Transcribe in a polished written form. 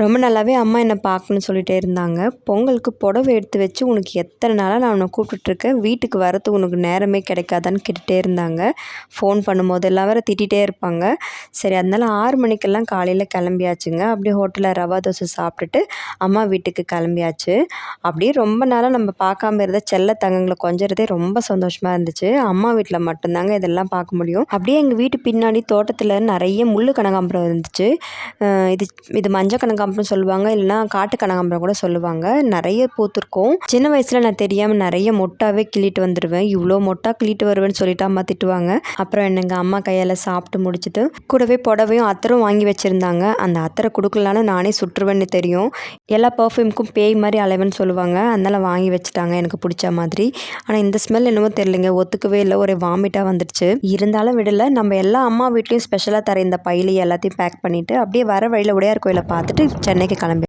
ரொம்ப நல்லாவே அம்மா என்னை பார்க்கணும்னு சொல்லிட்டே இருந்தாங்க. பொங்கலுக்கு புடவை எடுத்து வச்சு உனக்கு எத்தனை நாளாக நான் உன்னை கூப்பிட்டுட்ருக்கேன், வீட்டுக்கு வரத்துக்கு உனக்கு நேரமே கிடைக்காதான்னு கேட்டுகிட்டே இருந்தாங்க. ஃபோன் பண்ணும்போதெல்லாம் வேறு திட்டிகிட்டே இருப்பாங்க. சரி அதனால 6 மணிக்கெல்லாம் காலையில் கிளம்பியாச்சுங்க. அப்படியே ஹோட்டலில் ரவா தோசை சாப்பிட்டுட்டு அம்மா வீட்டுக்கு கிளம்பியாச்சு. அப்படியே ரொம்ப நாளாக நம்ம பார்க்காம இருந்த செல்ல தங்கங்களை கொஞ்சறதே ரொம்ப சந்தோஷமாக இருந்துச்சு. அம்மா வீட்டில் மட்டும்தாங்க இதெல்லாம் பார்க்க முடியும். அப்படியே எங்கள் வீட்டு பின்னாடி தோட்டத்தில் நிறைய முள்ளு கனகாம்பரம் இருந்துச்சு. இது இது மஞ்சள் கனகாம்பரம் சொல்லுவாங்க, இல்லைனா காட்டு கனகாம்பரம் கூட சொல்லுவாங்க. நிறைய பூத்திருக்கும். சின்ன வயசில் நான் தெரியாமல் நிறைய மொட்டாவே கிள்ளிட்டு வந்துடுவேன். இவ்வளோ மொட்டா கிள்ளிட்டு வருவேன்னு சொல்லிட்டு அம்மா திட்டுவாங்க. அப்புறம் என்னங்க அம்மா கையால் சாப்பிட்டு முடிச்சுட்டு கூடவே புடவையும் அத்தரும் வாங்கி வச்சுருந்தாங்க. அந்த அத்தரை கொடுக்கலான்னு நானே சுற்றுவேன்னு தெரியும். எல்லா பர்ஃப்யூமுக்கும் பேய் மாதிரி அலைவன்னு சொல்லுவாங்க. அதனால் வாங்கி வச்சுட்டாங்க எனக்கு பிடிச்ச மாதிரி. ஆனால் இந்த ஸ்மெல் என்னமோ தெரியலைங்க, ஒத்துக்கவே இல்லை, ஒரே வாமிட்டாக வந்துடுச்சு. இருந்தாலும் விடலை, நம்ம எல்லா அம்மா வீட்லேயும் ஸ்பெஷலாக தர இந்த பையில எல்லாத்தையும் பேக் பண்ணிவிட்டு அப்படியே வர வழியில் உடையார் கோயிலை பார்த்துட்டு சென்னைக்கு கிளம்பி